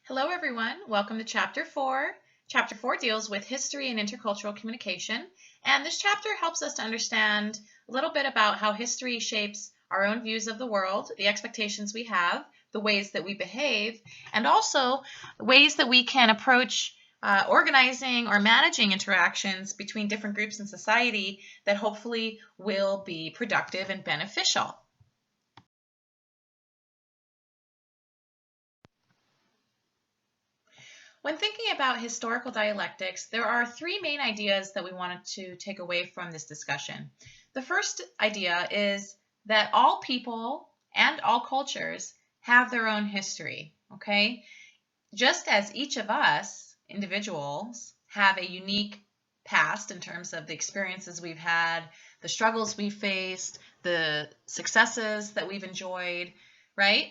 Hello, everyone. Welcome to Chapter 4. Chapter 4 deals with history and intercultural communication, and this chapter helps us to understand a little bit about how history shapes our own views of the world, the expectations we have, the ways that we behave, and also ways that we can approach organizing or managing interactions between different groups in society that hopefully will be productive and beneficial. When thinking about historical dialectics, there are three main ideas that we wanted to take away from this discussion. The first idea is that all people and all cultures have their own history, okay? Just as each of us, individuals, have a unique past in terms of the experiences we've had, the struggles we've faced, the successes that we've enjoyed, right?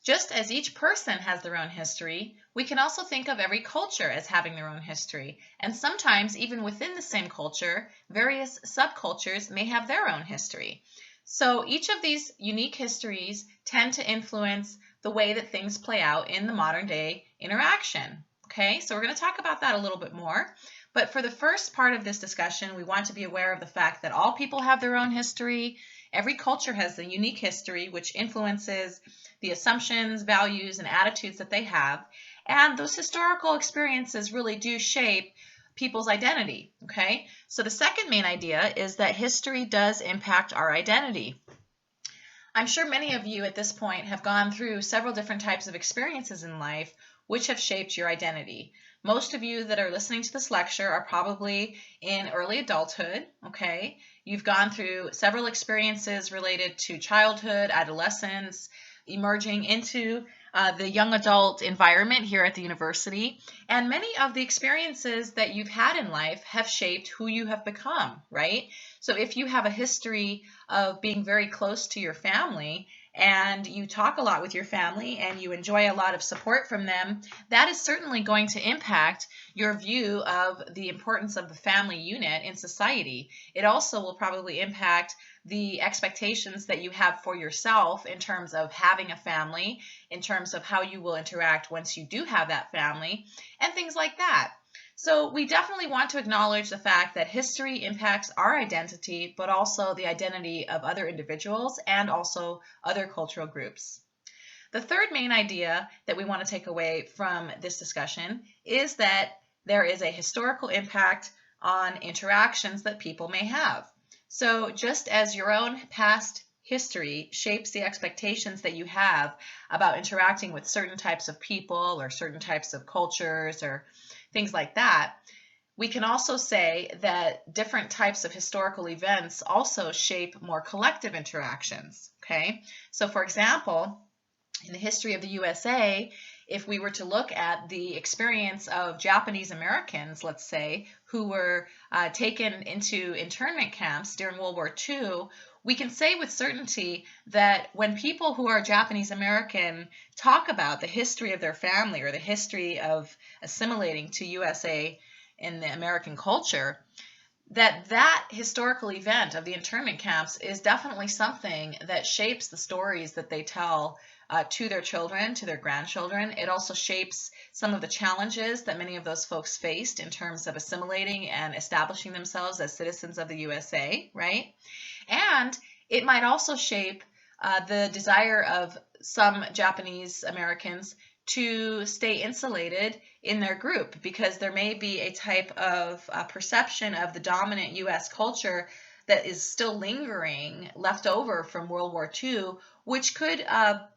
Just as each person has their own history, we can also think of every culture as having their own history. And sometimes, even within the same culture, various subcultures may have their own history. So each of these unique histories tend to influence the way that things play out in the modern day interaction. Okay, so we're going to talk about that a little bit more. But for the first part of this discussion, we want to be aware of the fact that all people have their own history. Every culture has a unique history which influences the assumptions, values, and attitudes that they have. And those historical experiences really do shape people's identity, okay? So the second main idea is that history does impact our identity. I'm sure many of you at this point have gone through several different types of experiences in life which have shaped your identity. Most of you that are listening to this lecture are probably in early adulthood, okay? You've gone through several experiences related to childhood, adolescence, emerging into the young adult environment here at the university. And many of the experiences that you've had in life have shaped who you have become, right? So if you have a history of being very close to your family and you talk a lot with your family and you enjoy a lot of support from them, that is certainly going to impact your view of the importance of the family unit in society. It also will probably impact the expectations that you have for yourself in terms of having a family, in terms of how you will interact once you do have that family, and things like that. So we definitely want to acknowledge the fact that history impacts our identity, but also the identity of other individuals and also other cultural groups. The third main idea that we want to take away from this discussion is that there is a historical impact on interactions that people may have. So just as your own past history shapes the expectations that you have about interacting with certain types of people or certain types of cultures or things like that, we can also say that different types of historical events also shape more collective interactions, okay? So for example, in the history of the USA, if we were to look at the experience of Japanese Americans, let's say, who were taken into internment camps during World War II, we can say with certainty that when people who are Japanese American talk about the history of their family or the history of assimilating to USA in the American culture, that historical event of the internment camps is definitely something that shapes the stories that they tell to their children, to their grandchildren. It also shapes some of the challenges that many of those folks faced in terms of assimilating and establishing themselves as citizens of the USA, right? And it might also shape the desire of some Japanese Americans to stay insulated in their group because there may be a type of perception of the dominant U.S. culture that is still lingering, left over from World War II, which could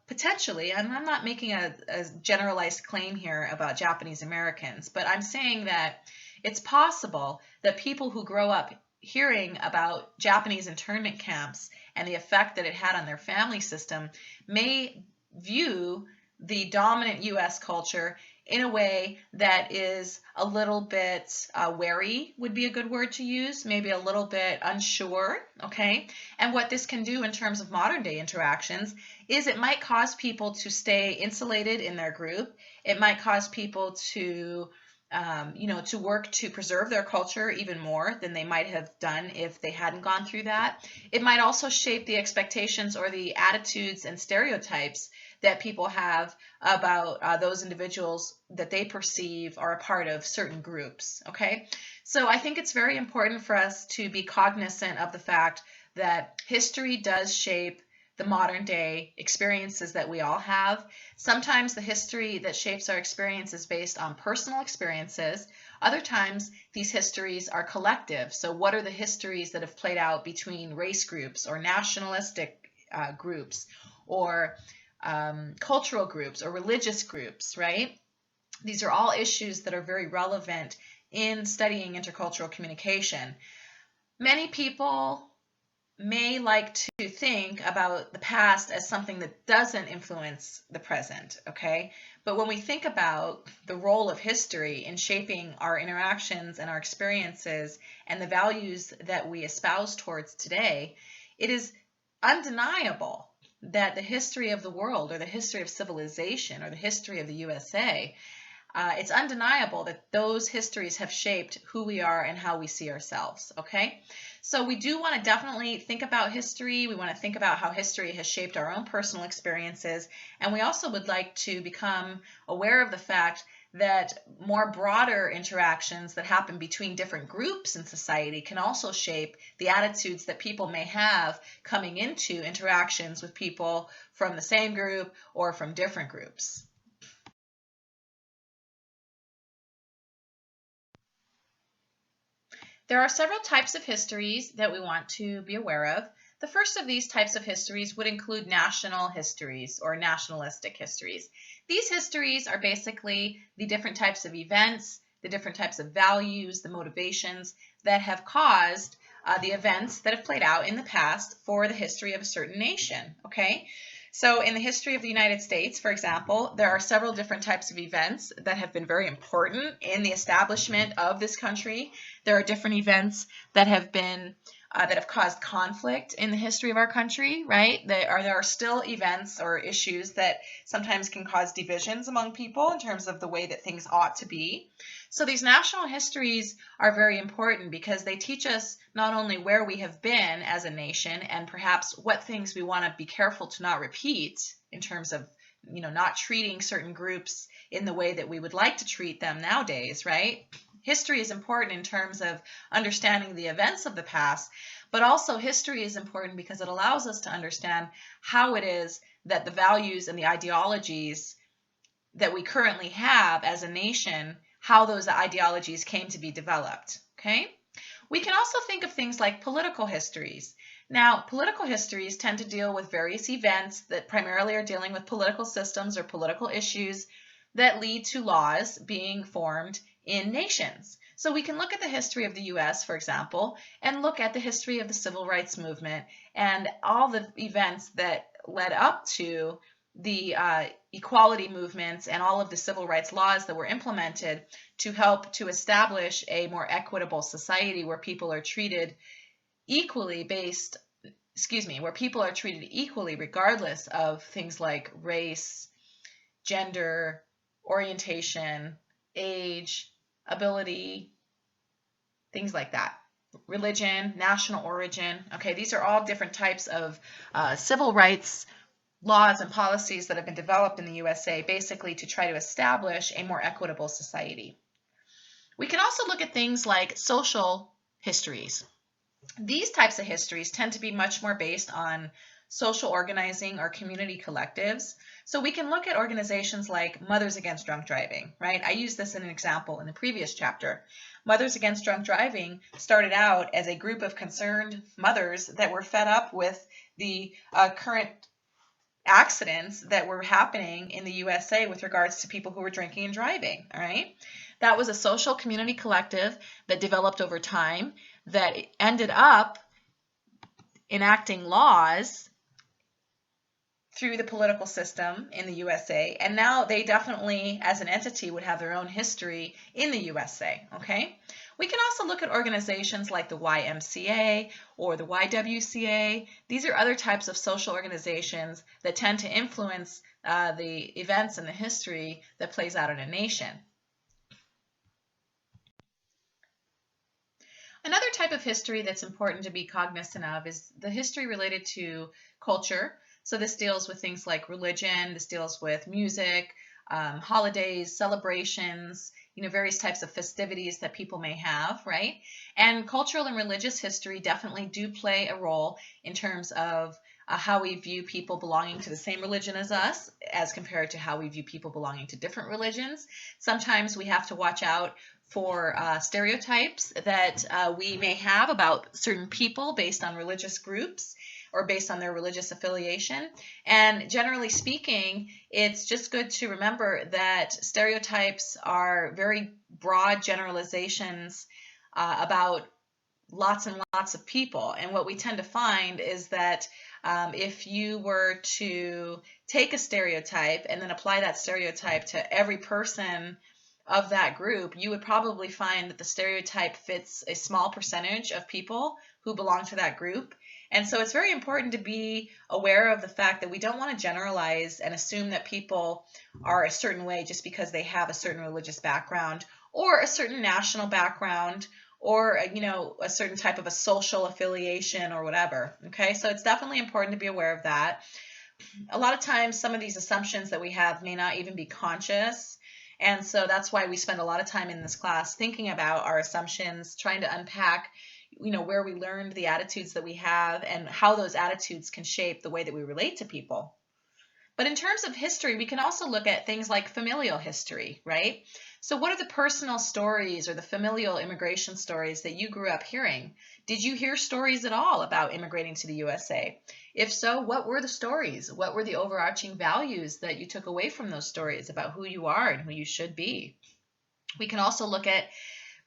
potentially, and I'm not making a generalized claim here about Japanese Americans, but I'm saying that it's possible that people who grow up hearing about Japanese internment camps and the effect that it had on their family system may view the dominant U.S. culture in a way that is a little bit wary would be a good word to use, maybe a little bit unsure, okay? And what this can do in terms of modern day interactions is it might cause people to stay insulated in their group. It might cause people to to work to preserve their culture even more than they might have done if they hadn't gone through that. It might also shape the expectations or the attitudes and stereotypes that people have about those individuals that they perceive are a part of certain groups. Okay, so I think it's very important for us to be cognizant of the fact that history does shape the modern day experiences that we all have. Sometimes the history that shapes our experience is based on personal experiences. Other times, these histories are collective. So, what are the histories that have played out between race groups or nationalistic groups or cultural groups or religious groups, right? These are all issues that are very relevant in studying intercultural communication. Many people may like to think about the past as something that doesn't influence the present, okay? But when we think about the role of history in shaping our interactions and our experiences and the values that we espouse towards today, it is undeniable that the history of the world or the history of civilization or the history of the USA, it's undeniable that those histories have shaped who we are and how we see ourselves, okay? So we do want to definitely think about history. We want to think about how history has shaped our own personal experiences. And we also would like to become aware of the fact that more broader interactions that happen between different groups in society can also shape the attitudes that people may have coming into interactions with people from the same group or from different groups. There are several types of histories that we want to be aware of. The first of these types of histories would include national histories or nationalistic histories. These histories are basically the different types of events, the different types of values, the motivations that have caused the events that have played out in the past for the history of a certain nation, okay? So in the history of the United States, for example, there are several different types of events that have been very important in the establishment of this country. There are different events that have been that have caused conflict in the history of our country, right? There are still events or issues that sometimes can cause divisions among people in terms of the way that things ought to be. So these national histories are very important because they teach us not only where we have been as a nation and perhaps what things we want to be careful to not repeat in terms of, not treating certain groups in the way that we would like to treat them nowadays, right? History is important in terms of understanding the events of the past, but also history is important because it allows us to understand how it is that the values and the ideologies that we currently have as a nation, how those ideologies came to be developed, okay? We can also think of things like political histories. Now, political histories tend to deal with various events that primarily are dealing with political systems or political issues that lead to laws being formed in nations. So we can look at the history of the US, for example, and look at the history of the civil rights movement and all the events that led up to the equality movements and all of the civil rights laws that were implemented to help to establish a more equitable society where people are treated equally where people are treated equally regardless of things like race, gender, orientation, age, ability, things like that. Religion, national origin. Okay, these are all different types of civil rights laws and policies that have been developed in the USA basically to try to establish a more equitable society. We can also look at things like social histories. These types of histories tend to be much more based on social organizing or community collectives. So we can look at organizations like Mothers Against Drunk Driving, right? I used this in an example in the previous chapter. Mothers Against Drunk Driving started out as a group of concerned mothers that were fed up with the current accidents that were happening in the USA with regards to people who were drinking and driving, all right? That was a social community collective that developed over time that ended up enacting laws through the political system in the USA, and now they definitely, as an entity, would have their own history in the USA, okay? We can also look at organizations like the YMCA or the YWCA. These are other types of social organizations that tend to influence the events and the history that plays out in a nation. Another type of history that's important to be cognizant of is the history related to culture. So this deals with things like religion, this deals with music, holidays, celebrations, various types of festivities that people may have, right? And cultural and religious history definitely do play a role in terms of how we view people belonging to the same religion as us as compared to how we view people belonging to different religions. Sometimes we have to watch out for stereotypes that we may have about certain people based on religious groups or based on their religious affiliation. And generally speaking, it's just good to remember that stereotypes are very broad generalizations about lots and lots of people. And what we tend to find is that if you were to take a stereotype and then apply that stereotype to every person of that group, you would probably find that the stereotype fits a small percentage of people who belong to that group. And so it's very important to be aware of the fact that we don't want to generalize and assume that people are a certain way just because they have a certain religious background or a certain national background or a certain type of a social affiliation or whatever. Okay, so it's definitely important to be aware of that. A lot of times some of these assumptions that we have may not even be conscious. And so that's why we spend a lot of time in this class thinking about our assumptions, trying to unpack where we learned the attitudes that we have and how those attitudes can shape the way that we relate to people. But in terms of history, we can also look at things like familial history, right? So what are the personal stories or the familial immigration stories that you grew up hearing? Did you hear stories at all about immigrating to the USA? If so, what were the stories? What were the overarching values that you took away from those stories about who you are and who you should be? We can also look at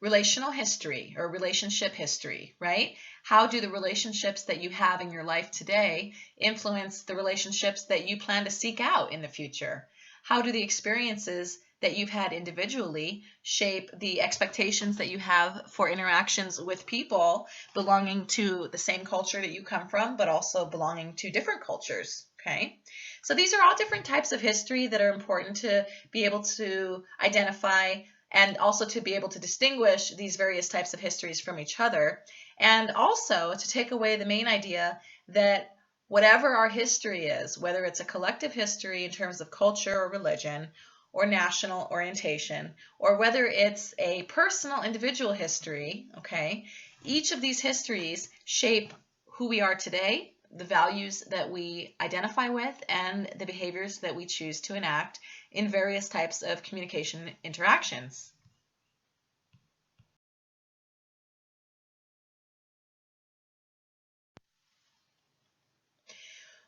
relational history or relationship history, right? How do the relationships that you have in your life today influence the relationships that you plan to seek out in the future? How do the experiences that you've had individually shape the expectations that you have for interactions with people belonging to the same culture that you come from, but also belonging to different cultures? Okay, so these are all different types of history that are important to be able to identify and also to be able to distinguish these various types of histories from each other, and also to take away the main idea that whatever our history is, whether it's a collective history in terms of culture or religion or national orientation, or whether it's a personal individual history, okay, each of these histories shape who we are today, the values that we identify with, and the behaviors that we choose to enact in various types of communication interactions.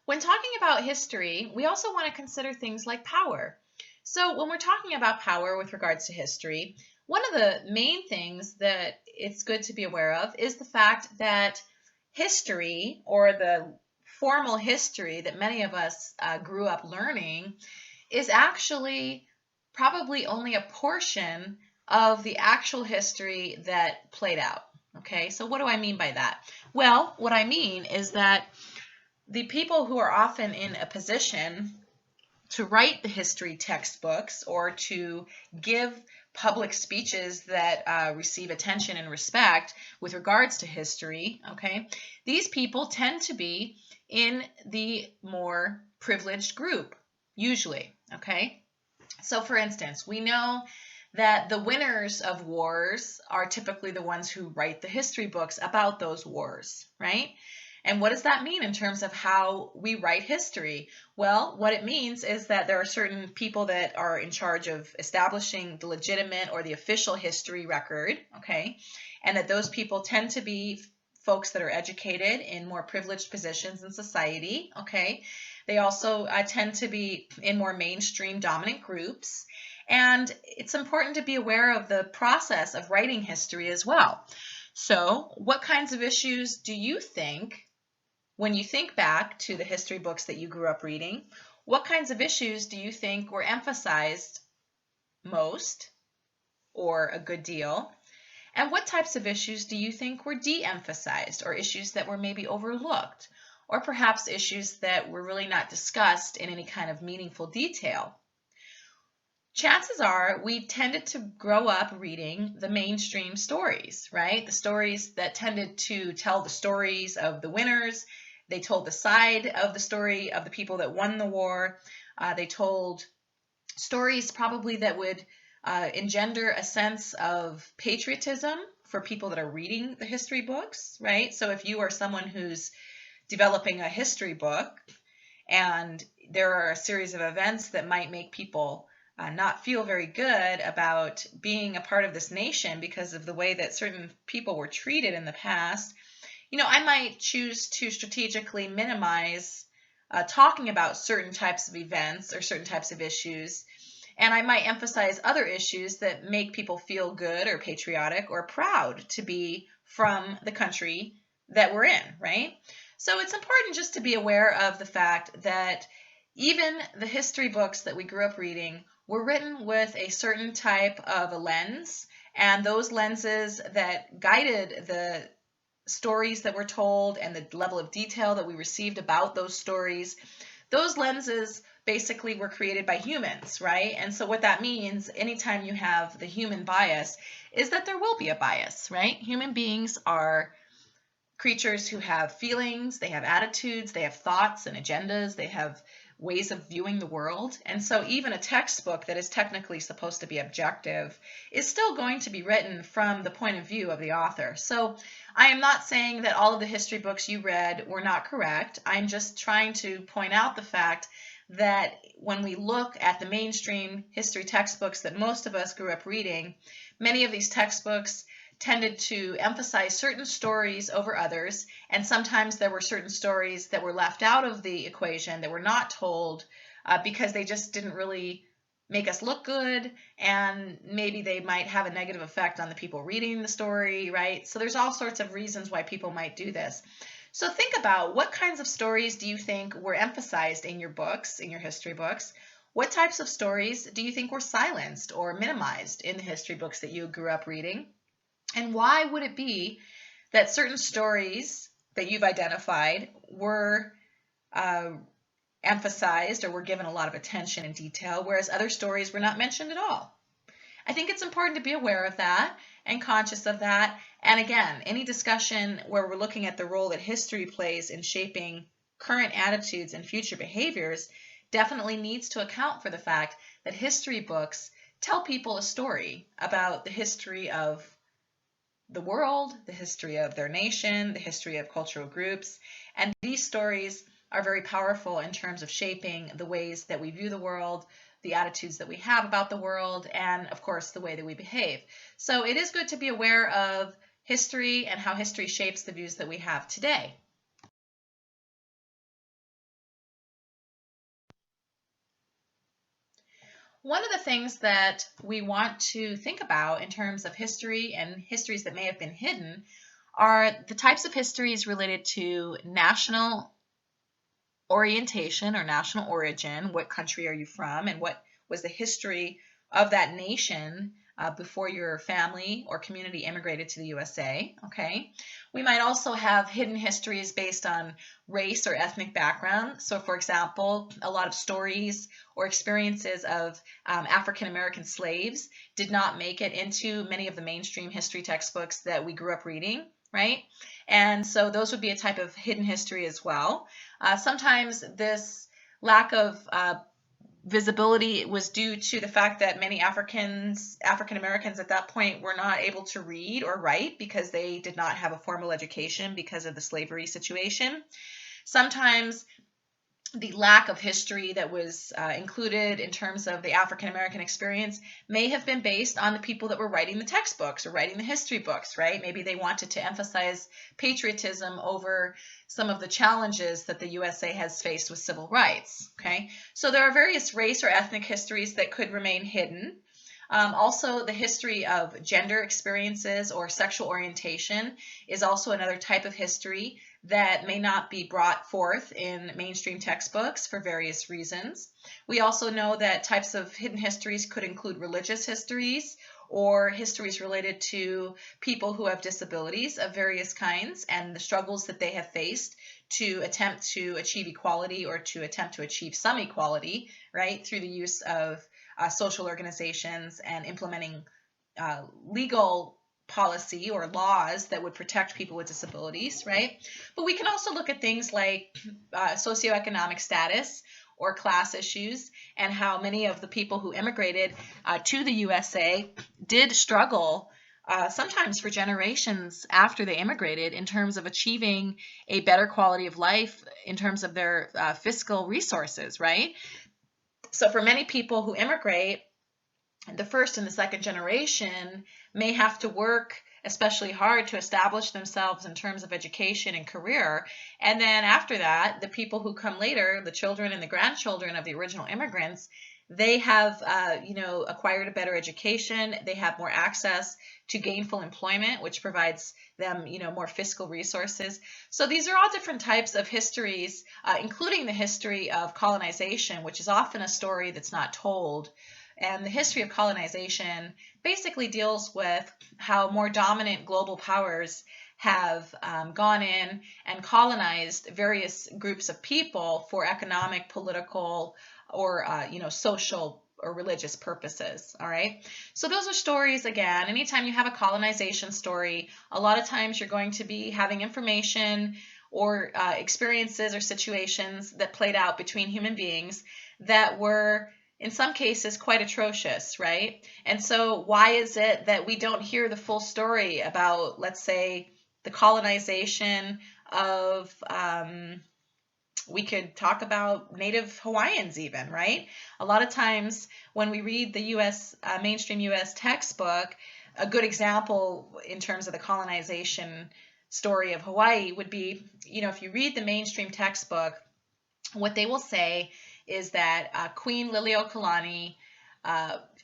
When talking about history, we also want to consider things like power. So when we're talking about power with regards to history, one of the main things that it's good to be aware of is the fact that history, or the formal history that many of us grew up learning, is actually probably only a portion of the actual history that played out. Okay, so what do I mean by that? Well, what I mean is that the people who are often in a position to write the history textbooks or to give public speeches that receive attention and respect with regards to history, okay, these people tend to be in the more privileged group, usually, okay? So for instance, we know that the winners of wars are typically the ones who write the history books about those wars, right? And what does that mean in terms of how we write history? Well, what it means is that there are certain people that are in charge of establishing the legitimate or the official history record, okay? And that those people tend to be folks that are educated in more privileged positions in society, okay? They also tend to be in more mainstream dominant groups. And it's important to be aware of the process of writing history as well. So, what kinds of issues do you think, when you think back to the history books that you grew up reading, what kinds of issues do you think were emphasized most or a good deal? And what types of issues do you think were de-emphasized, or issues that were maybe overlooked, or perhaps issues that were really not discussed in any kind of meaningful detail? Chances are we tended to grow up reading the mainstream stories, right? The stories that tended to tell the stories of the winners They told the side of the story of the people that won the war. They told stories probably that would engender a sense of patriotism for people that are reading the history books, right? So if you are someone who's developing a history book and there are a series of events that might make people not feel very good about being a part of this nation because of the way that certain people were treated in the past, I might choose to strategically minimize talking about certain types of events or certain types of issues. And I might emphasize other issues that make people feel good or patriotic or proud to be from the country that we're in, right? So it's important just to be aware of the fact that even the history books that we grew up reading were written with a certain type of a lens, and those lenses that guided the stories that were told and the level of detail that we received about those stories, those lenses basically were created by humans, right? And so what that means, anytime you have the human bias, is that there will be a bias, right? Human beings are creatures who have feelings, they have attitudes, they have thoughts and agendas, they have ways of viewing the world. And so even a textbook that is technically supposed to be objective is still going to be written from the point of view of the author. So I am not saying that all of the history books you read were not correct. I'm just trying to point out the fact that when we look at the mainstream history textbooks that most of us grew up reading, many of these textbooks tended to emphasize certain stories over others, and sometimes there were certain stories that were left out of the equation that were not told because they just didn't really make us look good, and maybe they might have a negative effect on the people reading the story, right? So there's all sorts of reasons why people might do this. So think about what kinds of stories do you think were emphasized in your books, in your history books? What types of stories do you think were silenced or minimized in the history books that you grew up reading? And why would it be that certain stories that you've identified were emphasized or were given a lot of attention and detail, whereas other stories were not mentioned at all? I think it's important to be aware of that and conscious of that. And again, any discussion where we're looking at the role that history plays in shaping current attitudes and future behaviors definitely needs to account for the fact that history books tell people a story about the history of the world, the history of their nation, the history of cultural groups. And these stories are very powerful in terms of shaping the ways that we view the world, the attitudes that we have about the world, and of course, the way that we behave. So it is good to be aware of history and how history shapes the views that we have today. One of the things that we want to think about in terms of history and histories that may have been hidden are the types of histories related to national orientation or national origin. What country are you from, and what was the history of that nation before your family or community immigrated to the USA, okay? We might also have hidden histories based on race or ethnic background. So for example, a lot of stories or experiences of African American slaves did not make it into many of the mainstream history textbooks that we grew up reading, right? And so those would be a type of hidden history as well. Sometimes this lack of visibility was due to the fact that many African Americans at that point were not able to read or write because they did not have a formal education because of the slavery situation. Sometimes the lack of history that was included in terms of the African American experience may have been based on the people that were writing the textbooks or writing the history books, right? Maybe they wanted to emphasize patriotism over some of the challenges that the USA has faced with civil rights, okay? So there are various race or ethnic histories that could remain hidden. Also, the history of gender experiences or sexual orientation is also another type of history that may not be brought forth in mainstream textbooks for various reasons. We also know that types of hidden histories could include religious histories or histories related to people who have disabilities of various kinds and the struggles that they have faced to attempt to achieve equality or to attempt to achieve some equality, right, through the use of social organizations and implementing legal policy or laws that would protect people with disabilities, right? But we can also look at things like socioeconomic status or class issues, and how many of the people who immigrated to the USA did struggle sometimes for generations after they immigrated in terms of achieving a better quality of life in terms of their fiscal resources, right? So for many people who immigrate, the first and the second generation may have to work especially hard to establish themselves in terms of education and career. And then after that, the people who come later, the children and the grandchildren of the original immigrants, they have, acquired a better education. They have more access to gainful employment, which provides them, more fiscal resources. So these are all different types of histories, including the history of colonization, which is often a story that's not told. And the history of colonization basically deals with how more dominant global powers have gone in and colonized various groups of people for economic, political, or social or religious purposes. All right. So those are stories. Again, anytime you have a colonization story, a lot of times you're going to be having information or experiences or situations that played out between human beings that were in some cases quite atrocious, right? And so why is it that we don't hear the full story about, let's say, the colonization of, we could talk about Native Hawaiians even, right? A lot of times when we read the U.S., mainstream U.S. textbook, a good example in terms of the colonization story of Hawaii would be, if you read the mainstream textbook, what they will say is that Queen Liliuokalani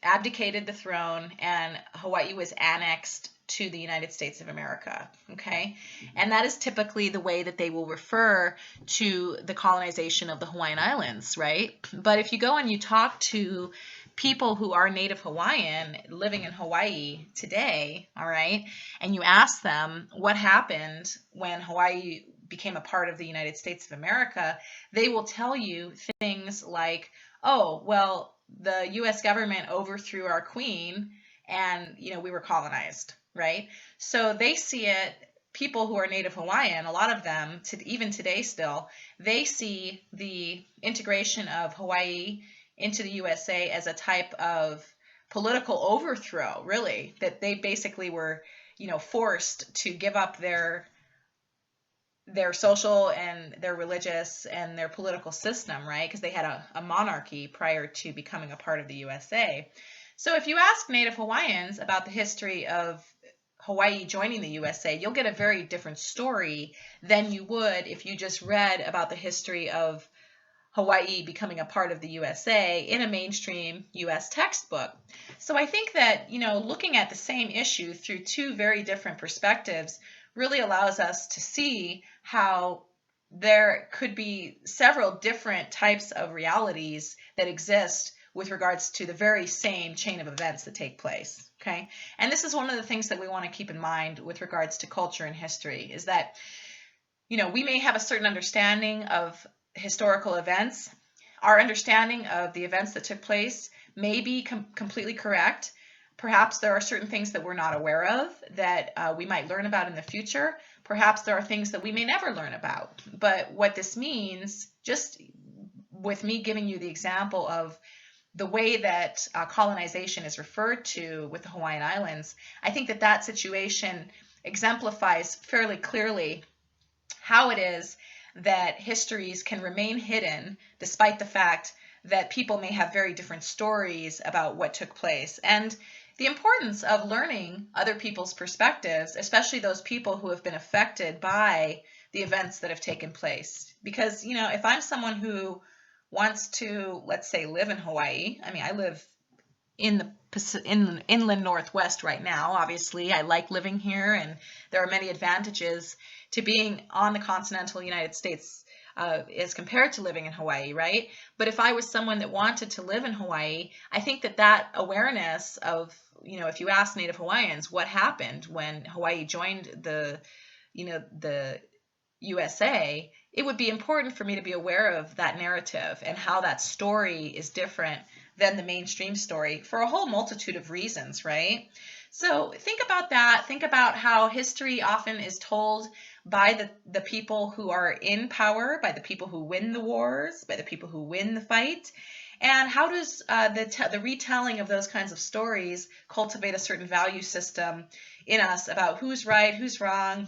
abdicated the throne and Hawaii was annexed to the United States of America, okay? And that is typically the way that they will refer to the colonization of the Hawaiian Islands, right? But if you go and you talk to people who are Native Hawaiian living in Hawaii today, all right, and you ask them what happened when Hawaii became a part of the United States of America, they will tell you things like, oh, well, the U.S. government overthrew our queen and, we were colonized, right? So they see it, people who are Native Hawaiian, a lot of them, even today still, they see the integration of Hawaii into the USA as a type of political overthrow, really, that they basically were, forced to give up their social and their religious and their political system, right? Because they had a monarchy prior to becoming a part of the USA. So if you ask Native Hawaiians about the history of Hawaii joining the USA, you'll get a very different story than you would if you just read about the history of Hawaii becoming a part of the USA in a mainstream US textbook. So I think that, looking at the same issue through two very different perspectives really allows us to see how there could be several different types of realities that exist with regards to the very same chain of events that take place, okay? And this is one of the things that we want to keep in mind with regards to culture and history is that, we may have a certain understanding of historical events. Our understanding of the events that took place may be completely correct. Perhaps there are certain things that we're not aware of that we might learn about in the future. Perhaps there are things that we may never learn about. But what this means, just with me giving you the example of the way that colonization is referred to with the Hawaiian Islands, I think that situation exemplifies fairly clearly how it is that histories can remain hidden despite the fact that people may have very different stories about what took place. And the importance of learning other people's perspectives, especially those people who have been affected by the events that have taken place. Because, if I'm someone who wants to, let's say, live in Hawaii, I live in the inland Northwest right now. Obviously, I like living here, and there are many advantages to being on the continental United States as compared to living in Hawaii, right? But if I was someone that wanted to live in Hawaii, I think that awareness of, if you ask Native Hawaiians what happened when Hawaii joined the USA, it would be important for me to be aware of that narrative and how that story is different than the mainstream story for a whole multitude of reasons, right? So think about that. Think about how history often is told by the people who are in power, by the people who win the wars, by the people who win the fight. And how does the retelling of those kinds of stories cultivate a certain value system in us about who's right, who's wrong,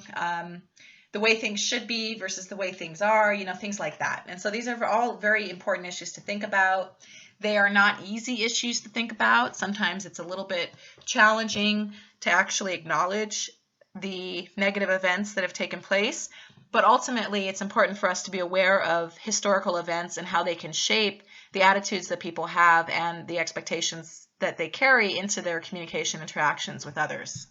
the way things should be versus the way things are, things like that. And so these are all very important issues to think about. They are not easy issues to think about. Sometimes it's a little bit challenging to actually acknowledge the negative events that have taken place. But ultimately, it's important for us to be aware of historical events and how they can shape the attitudes that people have and the expectations that they carry into their communication interactions with others.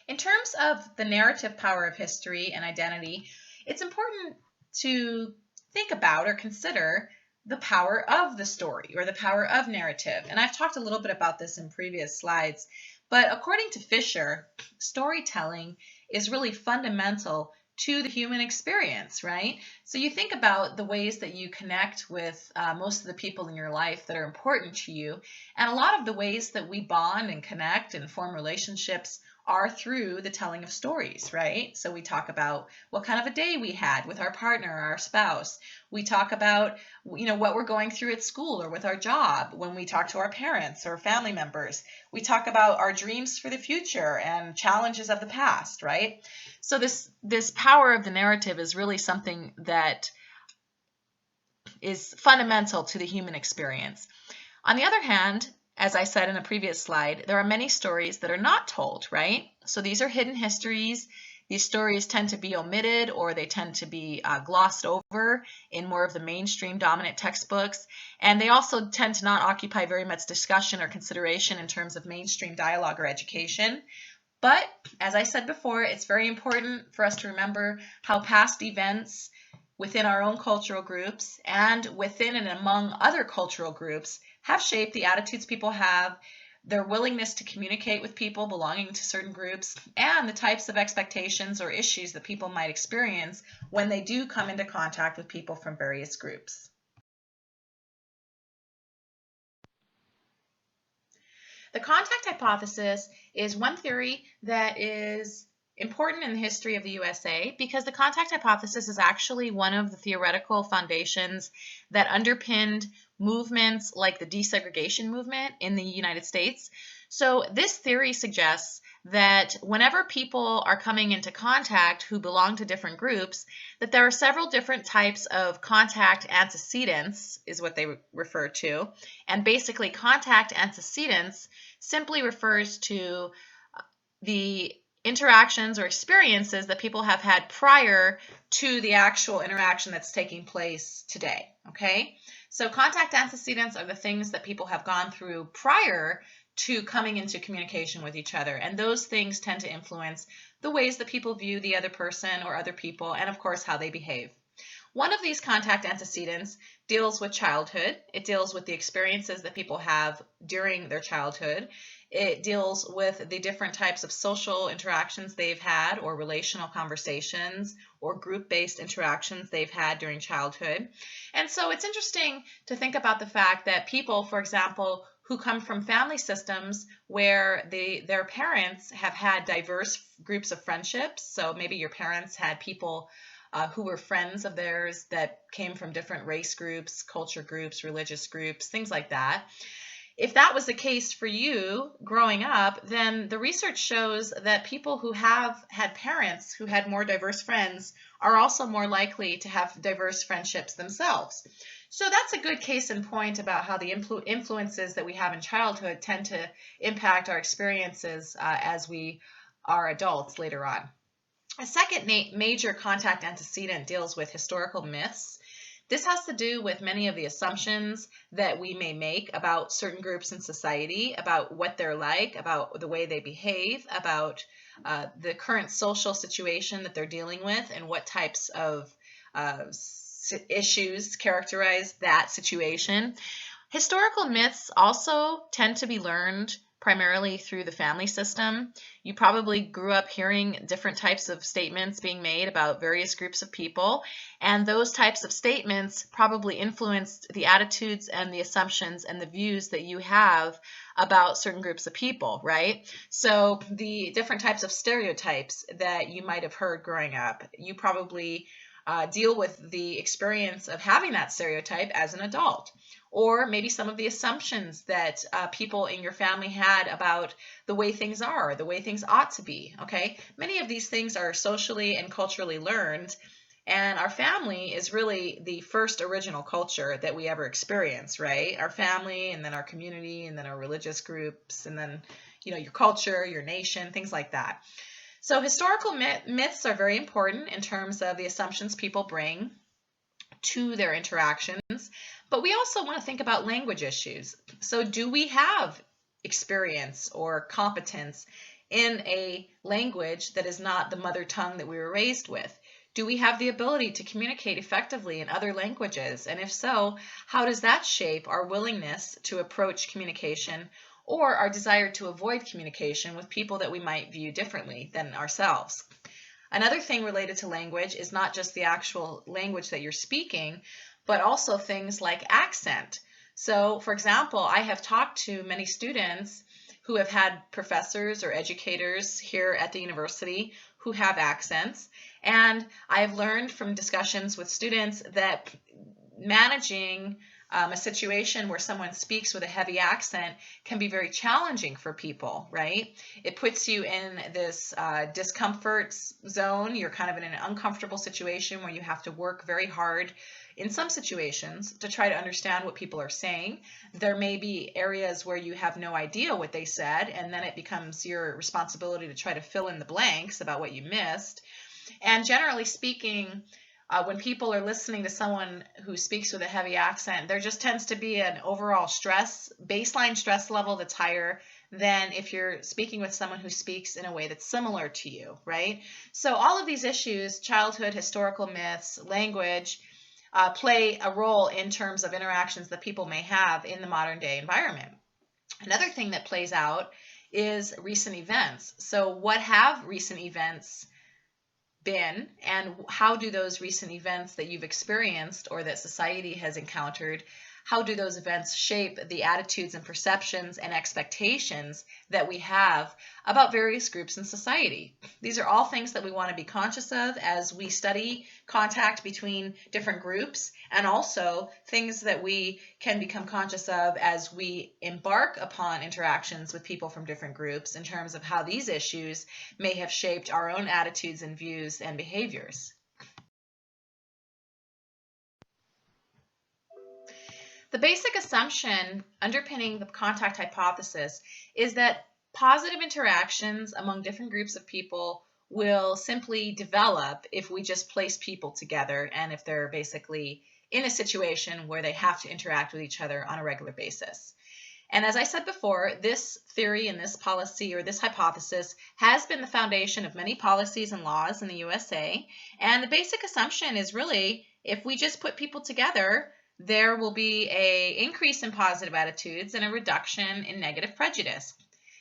In terms of the narrative power of history and identity, it's important to think about or consider the power of the story or the power of narrative. And I've talked a little bit about this in previous slides, but according to Fisher, storytelling is really fundamental to the human experience, right? So you think about the ways that you connect with most of the people in your life that are important to you, and a lot of the ways that we bond and connect and form relationships are through the telling of stories, right? So we talk about what kind of a day we had with our partner or our spouse. We talk about, what we're going through at school or with our job when we talk to our parents or family members. We talk about our dreams for the future and challenges of the past, right? So this power of the narrative is really something that is fundamental to the human experience. On the other hand, as I said in a previous slide, there are many stories that are not told, right? So these are hidden histories. These stories tend to be omitted or they tend to be glossed over in more of the mainstream dominant textbooks. And they also tend to not occupy very much discussion or consideration in terms of mainstream dialogue or education. But as I said before, it's very important for us to remember how past events within our own cultural groups and within and among other cultural groups have shaped the attitudes people have, their willingness to communicate with people belonging to certain groups, and the types of expectations or issues that people might experience when they do come into contact with people from various groups. The contact hypothesis is one theory that is important in the history of the USA because the contact hypothesis is actually one of the theoretical foundations that underpinned movements like the desegregation movement in the United States. So this theory suggests that whenever people are coming into contact who belong to different groups, that there are several different types of contact antecedents, is what they refer to. And basically, contact antecedents simply refers to the interactions or experiences that people have had prior to the actual interaction that's taking place today, okay? So contact antecedents are the things that people have gone through prior to coming into communication with each other, and those things tend to influence the ways that people view the other person or other people, and of course how they behave. One of these contact antecedents deals with childhood. It deals with the experiences that people have during their childhood. It deals with the different types of social interactions they've had or relational conversations or group-based interactions they've had during childhood. And so it's interesting to think about the fact that people, for example, who come from family systems where their parents have had diverse groups of friendships. So maybe your parents had people who were friends of theirs that came from different race groups, culture groups, religious groups, things like that. If that was the case for you growing up, then the research shows that people who have had parents who had more diverse friends are also more likely to have diverse friendships themselves. So that's a good case in point about how the influences that we have in childhood tend to impact our experiences as we are adults later on. A second major contact antecedent deals with historical myths. This has to do with many of the assumptions that we may make about certain groups in society, about what they're like, about the way they behave, about the current social situation that they're dealing with, and what types of issues characterize that situation. Historical myths also tend to be learned primarily through the family system. You probably grew up hearing different types of statements being made about various groups of people, and those types of statements probably influenced the attitudes and the assumptions and the views that you have about certain groups of people, right? So the different types of stereotypes that you might have heard growing up, you probably deal with the experience of having that stereotype as an adult, or maybe some of the assumptions that people in your family had about the way things are, the way things ought to be, okay? Many of these things are socially and culturally learned, and our family is really the first original culture that we ever experience, right? Our family, and then our community, and then our religious groups, and then, your culture, your nation, things like that. So historical myths are very important in terms of the assumptions people bring to their interactions, but we also want to think about language issues. So do we have experience or competence in a language that is not the mother tongue that we were raised with? Do we have the ability to communicate effectively in other languages? And if so, how does that shape our willingness to approach communication or our desire to avoid communication with people that we might view differently than ourselves? Another thing related to language is not just the actual language that you're speaking, but also things like accent. So, for example, I have talked to many students who have had professors or educators here at the university who have accents, and I've learned from discussions with students that managing a situation where someone speaks with a heavy accent can be very challenging for people, right? It puts you in this discomfort zone. You're kind of in an uncomfortable situation where you have to work very hard in some situations to try to understand what people are saying. There may be areas where you have no idea what they said, and then it becomes your responsibility to try to fill in the blanks about what you missed. And generally speaking, when people are listening to someone who speaks with a heavy accent, there just tends to be an overall baseline stress level that's higher than if you're speaking with someone who speaks in a way that's similar to you, right? So all of these issues, childhood, historical myths, language, play a role in terms of interactions that people may have in the modern day environment. Another thing that plays out is recent events. So what have recent events been, and how do those recent events that you've experienced or that society has encountered, how do those events shape the attitudes and perceptions and expectations that we have about various groups in society? These are all things that we want to be conscious of as we study contact between different groups, and also things that we can become conscious of as we embark upon interactions with people from different groups in terms of how these issues may have shaped our own attitudes and views and behaviors. The basic assumption underpinning the contact hypothesis is that positive interactions among different groups of people will simply develop if we just place people together and if they're basically in a situation where they have to interact with each other on a regular basis. And as I said before, this theory and this policy or this hypothesis has been the foundation of many policies and laws in the USA. And the basic assumption is really, if we just put people together, there will be an increase in positive attitudes and a reduction in negative prejudice.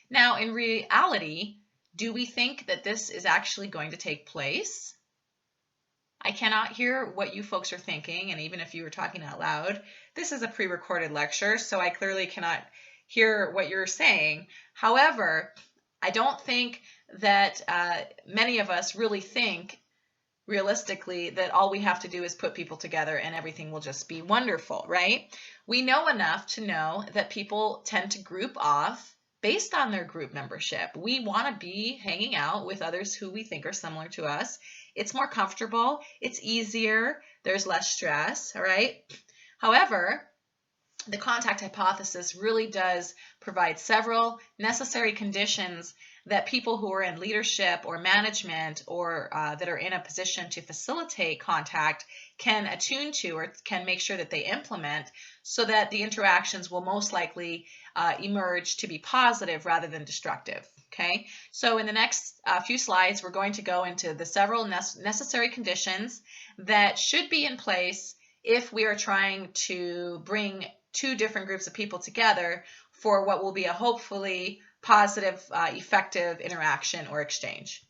Now, in reality, do we think that this is actually going to take place? I cannot hear what you folks are thinking, and even if you were talking out loud, this is a pre-recorded lecture, so I clearly cannot hear what you're saying. However, I don't think that many of us really think realistically that all we have to do is put people together and everything will just be wonderful, right? We know enough to know that people tend to group off based on their group membership. We want to be hanging out with others who we think are similar to us. It's more comfortable, it's easier, there's less stress, all right? However, the contact hypothesis really does provide several necessary conditions that people who are in leadership or management or that are in a position to facilitate contact can attune to or can make sure that they implement so that the interactions will most likely emerge to be positive rather than destructive. Okay, so in the next few slides, we're going to go into the several necessary conditions that should be in place if we are trying to bring two different groups of people together for what will be a hopefully positive, effective interaction or exchange.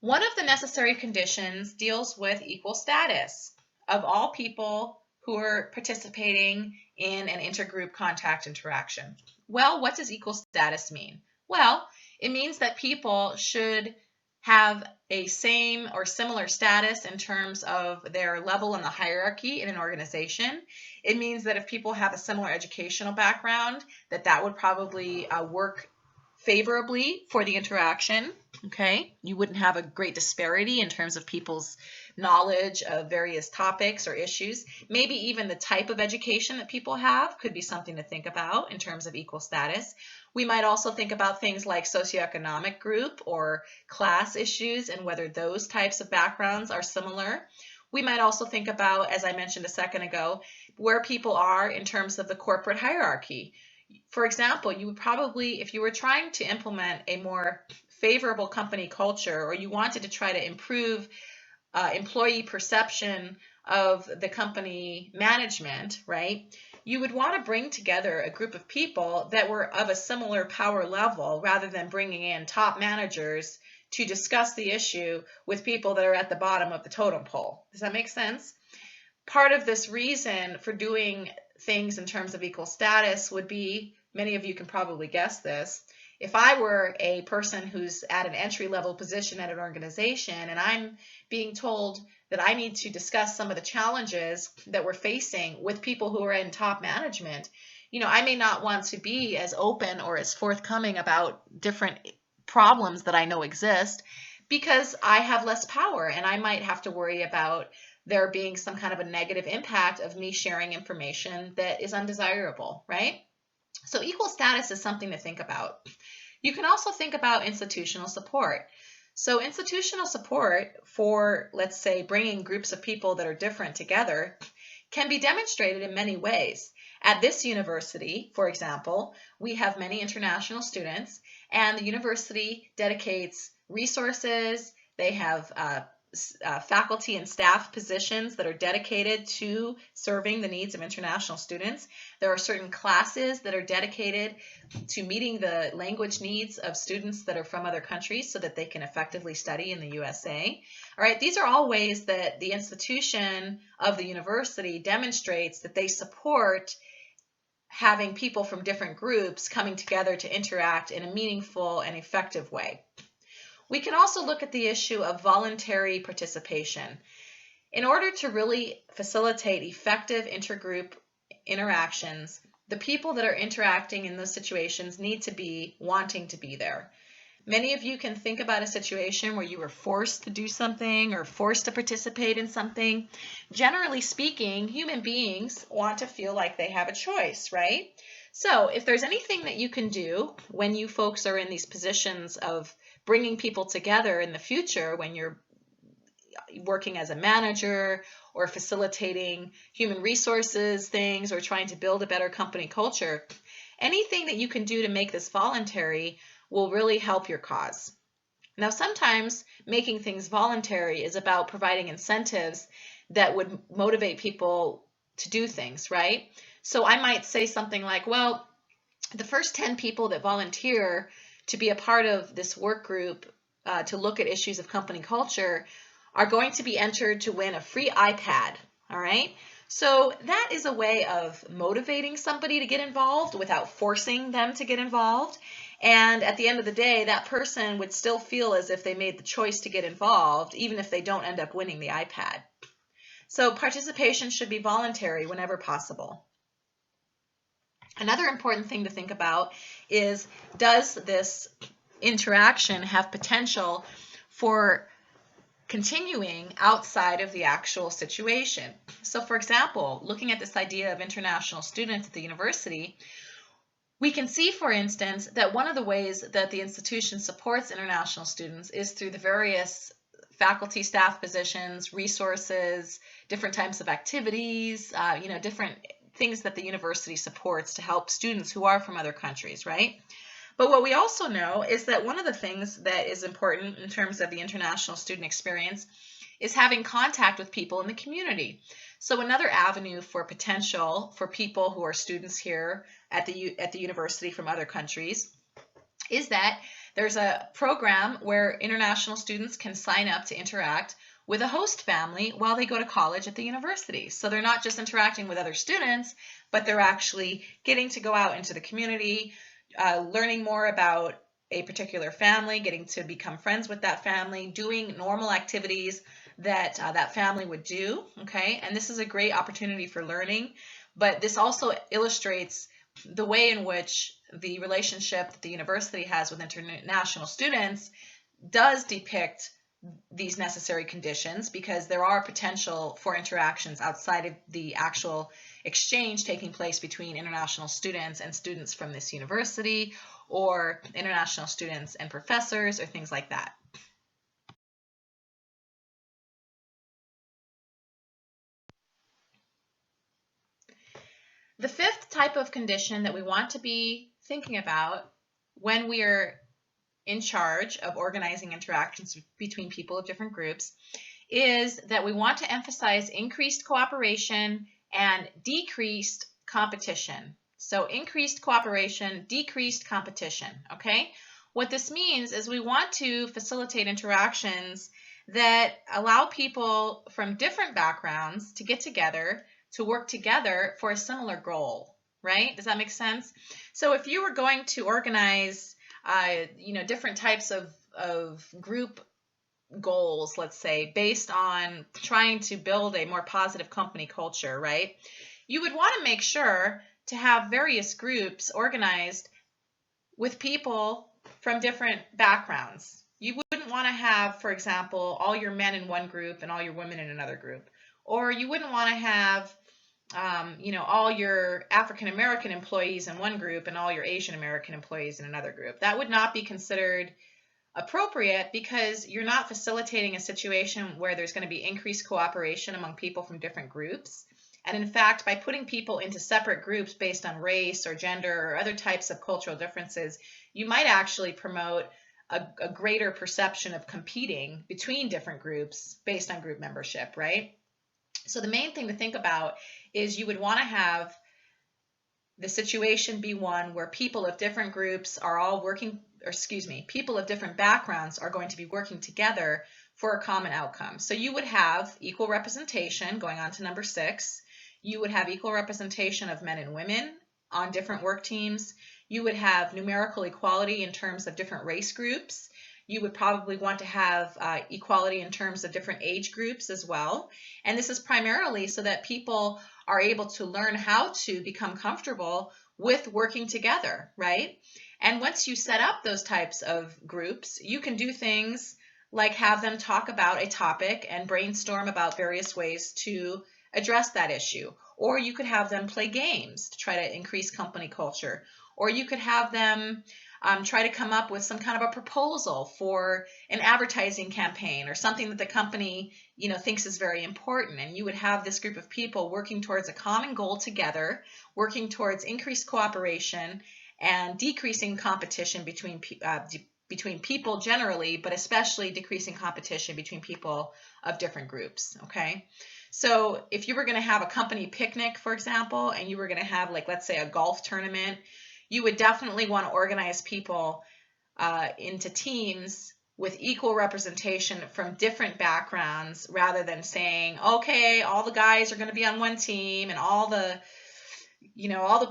One of the necessary conditions deals with equal status of all people who are participating in an intergroup contact interaction. Well, what does equal status mean? Well, it means that people should have a same or similar status in terms of their level in the hierarchy in an organization. It means that if people have a similar educational background, that would probably work favorably for the interaction. Okay, you wouldn't have a great disparity in terms of people's knowledge of various topics or issues. Maybe even the type of education that people have could be something to think about in terms of equal status. We might also think about things like socioeconomic group or class issues and whether those types of backgrounds are similar. We might also think about, as I mentioned a second ago, where people are in terms of the corporate hierarchy. For example, you would probably, if you were trying to implement a more favorable company culture, or you wanted to try to improve employee perception of the company management, right? You would want to bring together a group of people that were of a similar power level rather than bringing in top managers to discuss the issue with people that are at the bottom of the totem pole. Does that make sense? Part of this reason for doing things in terms of equal status would be, many of you can probably guess this, if I were a person who's at an entry-level position at an organization and I'm being told that I need to discuss some of the challenges that we're facing with people who are in top management, I may not want to be as open or as forthcoming about different problems that I know exist because I have less power and I might have to worry about there being some kind of a negative impact of me sharing information that is undesirable, right? So equal status is something to think about. You can also think about institutional support. So institutional support for, let's say, bringing groups of people that are different together can be demonstrated in many ways. At this university, for example, we have many international students, and the university dedicates resources. They have faculty and staff positions that are dedicated to serving the needs of international students. There are certain classes that are dedicated to meeting the language needs of students that are from other countries so that they can effectively study in the USA. All right, these are all ways that the institution of the university demonstrates that they support having people from different groups coming together to interact in a meaningful and effective way. We can also look at the issue of voluntary participation. In order to really facilitate effective intergroup interactions, the people that are interacting in those situations need to be wanting to be there. Many of you can think about a situation where you were forced to do something or forced to participate in something. Generally speaking, human beings want to feel like they have a choice, right? So if there's anything that you can do when you folks are in these positions of bringing people together in the future, when you're working as a manager or facilitating human resources things or trying to build a better company culture, anything that you can do to make this voluntary will really help your cause. Now, sometimes making things voluntary is about providing incentives that would motivate people to do things, right? So I might say something like, well, the first 10 people that volunteer to be a part of this work group to look at issues of company culture are going to be entered to win a free iPad, all right? So that is a way of motivating somebody to get involved without forcing them to get involved. And at the end of the day, that person would still feel as if they made the choice to get involved, even if they don't end up winning the iPad. So participation should be voluntary whenever possible. Another important thing to think about is, does this interaction have potential for continuing outside of the actual situation? So for example, looking at this idea of international students at the university, we can see, for instance, that one of the ways that the institution supports international students is through the various faculty staff positions, resources, different types of activities, different things that the university supports to help students who are from other countries, right? But what we also know is that one of the things that is important in terms of the international student experience is having contact with people in the community. So another avenue for potential for people who are students here at the university from other countries is that there's a program where international students can sign up to interact with a host family while they go to college at the university. So they're not just interacting with other students, but they're actually getting to go out into the community, learning more about a particular family, getting to become friends with that family, doing normal activities that that family would do, okay? And this is a great opportunity for learning, but this also illustrates the way in which the relationship that the university has with international students does depict these necessary conditions, because there are potential for interactions outside of the actual exchange taking place between international students and students from this university, or international students and professors, or things like that. The fifth type of condition that we want to be thinking about when we are in charge of organizing interactions between people of different groups is that we want to emphasize increased cooperation and decreased competition. So increased cooperation, decreased competition, okay? What this means is we want to facilitate interactions that allow people from different backgrounds to get together, to work together for a similar goal, right? Does that make sense? So if you were going to organize different types of group goals, let's say, based on trying to build a more positive company culture, right? You would want to make sure to have various groups organized with people from different backgrounds. You wouldn't want to have, for example, all your men in one group and all your women in another group. Or you wouldn't want to have all your African American employees in one group and all your Asian American employees in another group. That would not be considered appropriate, because you're not facilitating a situation where there's going to be increased cooperation among people from different groups. And in fact, by putting people into separate groups based on race or gender or other types of cultural differences, you might actually promote a greater perception of competing between different groups based on group membership, right? So the main thing to think about is you would want to have the situation be one where people of different groups are all working, or excuse me, people of different backgrounds are going to be working together for a common outcome. So you would have equal representation, going on to number 6. You would have equal representation of men and women on different work teams. You would have numerical equality in terms of different race groups. You would probably want to have equality in terms of different age groups as well. And this is primarily so that people are able to learn how to become comfortable with working together, right? And once you set up those types of groups, you can do things like have them talk about a topic and brainstorm about various ways to address that issue. Or you could have them play games to try to increase company culture. Or you could have them try to come up with some kind of a proposal for an advertising campaign or something that the company thinks is very important. And you would have this group of people working towards a common goal together, working towards increased cooperation and decreasing competition between people generally, but especially decreasing competition between people of different groups, okay? So if you were going to have a company picnic, for example, and you were going to have, like, let's say a golf tournament, you would definitely want to organize people into teams with equal representation from different backgrounds, rather than saying, okay, all the guys are going to be on one team and all the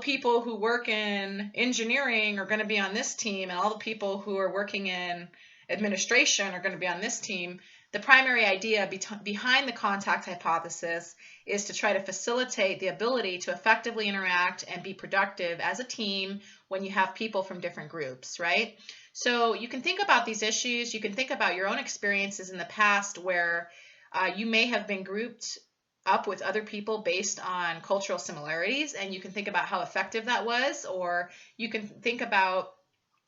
people who work in engineering are going to be on this team and all the people who are working in administration are going to be on this team. The primary idea behind the contact hypothesis is to try to facilitate the ability to effectively interact and be productive as a team when you have people from different groups, right? So you can think about these issues. You can think about your own experiences in the past where you may have been grouped up with other people based on cultural similarities, and you can think about how effective that was, or you can think about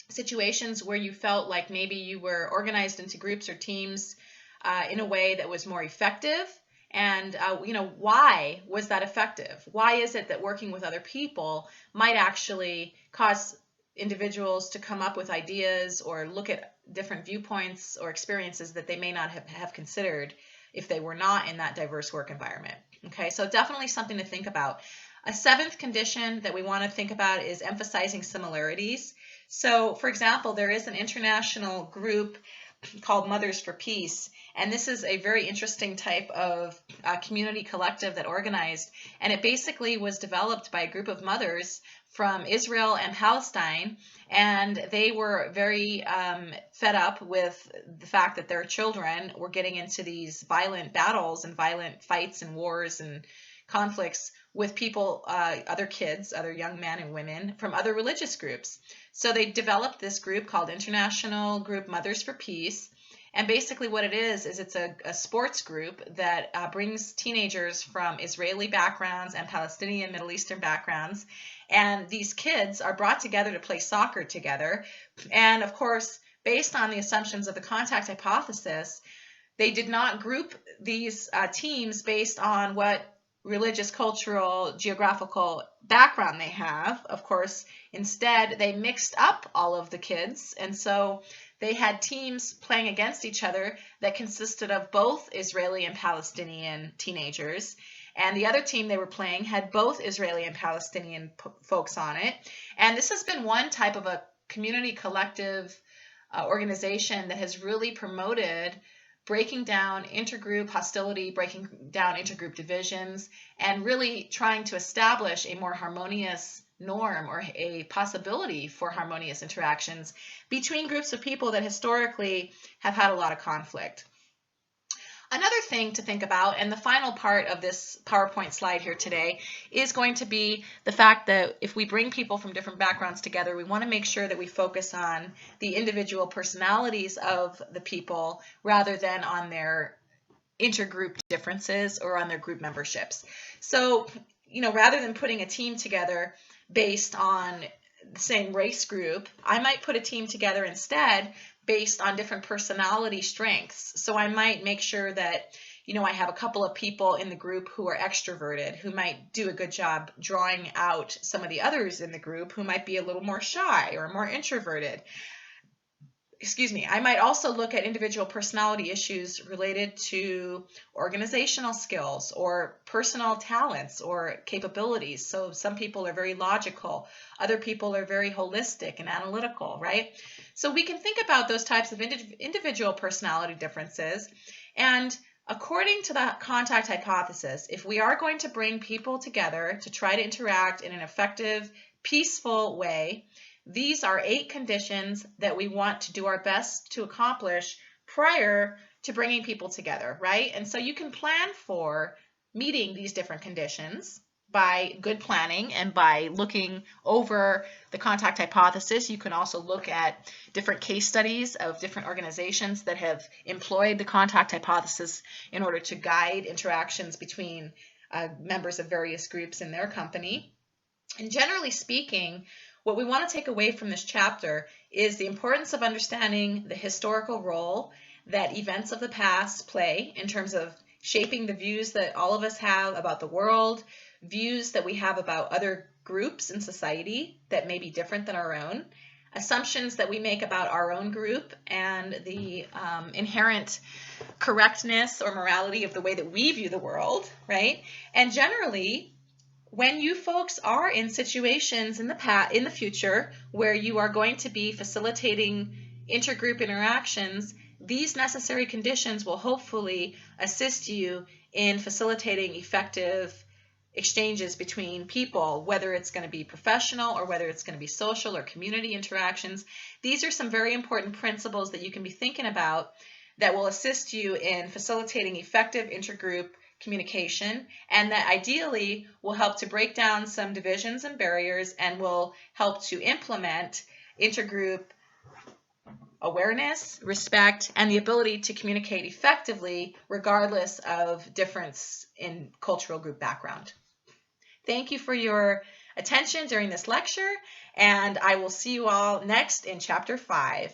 situations where you felt like maybe you were organized into groups or teams in a way that was more effective. And, why was that effective? Why is it that working with other people might actually cause individuals to come up with ideas or look at different viewpoints or experiences that they may not have considered if they were not in that diverse work environment. Okay, so definitely something to think about. A seventh condition that we want to think about is emphasizing similarities. So, for example, there is an international group called Mothers for Peace, and this is a very interesting type of community collective that organized, and it basically was developed by a group of mothers from Israel and Palestine, and they were very fed up with the fact that their children were getting into these violent battles and violent fights and wars and conflicts with people, other kids, other young men and women from other religious groups. So they developed this group called International Group Mothers for Peace. And basically what it is it's a sports group that brings teenagers from Israeli backgrounds and Palestinian, Middle Eastern backgrounds. And these kids are brought together to play soccer together. And of course, based on the assumptions of the contact hypothesis, they did not group these teams based on what religious, cultural, geographical background they have. Of course, instead, they mixed up all of the kids. And so they had teams playing against each other that consisted of both Israeli and Palestinian teenagers. And the other team they were playing had both Israeli and Palestinian folks on it. And this has been one type of a community collective organization that has really promoted breaking down intergroup hostility, breaking down intergroup divisions, and really trying to establish a more harmonious norm or a possibility for harmonious interactions between groups of people that historically have had a lot of conflict. Another thing to think about, and the final part of this PowerPoint slide here today, is going to be the fact that if we bring people from different backgrounds together, we want to make sure that we focus on the individual personalities of the people rather than on their intergroup differences or on their group memberships. So, rather than putting a team together based on the same race group, I might put a team together instead based on different personality strengths. So I might make sure that, I have a couple of people in the group who are extroverted, who might do a good job drawing out some of the others in the group who might be a little more shy or more introverted. I might also look at individual personality issues related to organizational skills or personal talents or capabilities. So some people are very logical, other people are very holistic and analytical, right? So we can think about those types of individual personality differences. And according to the contact hypothesis, if we are going to bring people together to try to interact in an effective, peaceful way, these are 8 conditions that we want to do our best to accomplish prior to bringing people together, right? And so you can plan for meeting these different conditions by good planning and by looking over the contact hypothesis. You can also look at different case studies of different organizations that have employed the contact hypothesis in order to guide interactions between members of various groups in their company. And generally speaking, what we want to take away from this chapter is the importance of understanding the historical role that events of the past play in terms of shaping the views that all of us have about the world, views that we have about other groups in society that may be different than our own, assumptions that we make about our own group, and the inherent correctness or morality of the way that we view the world, right? And generally, when you folks are in situations in the future where you are going to be facilitating intergroup interactions, these necessary conditions will hopefully assist you in facilitating effective exchanges between people, whether it's going to be professional or whether it's going to be social or community interactions. These are some very important principles that you can be thinking about that will assist you in facilitating effective intergroup communication, and that ideally will help to break down some divisions and barriers and will help to implement intergroup awareness, respect, and the ability to communicate effectively regardless of difference in cultural group background. Thank you for your attention during this lecture, and I will see you all next in Chapter 5.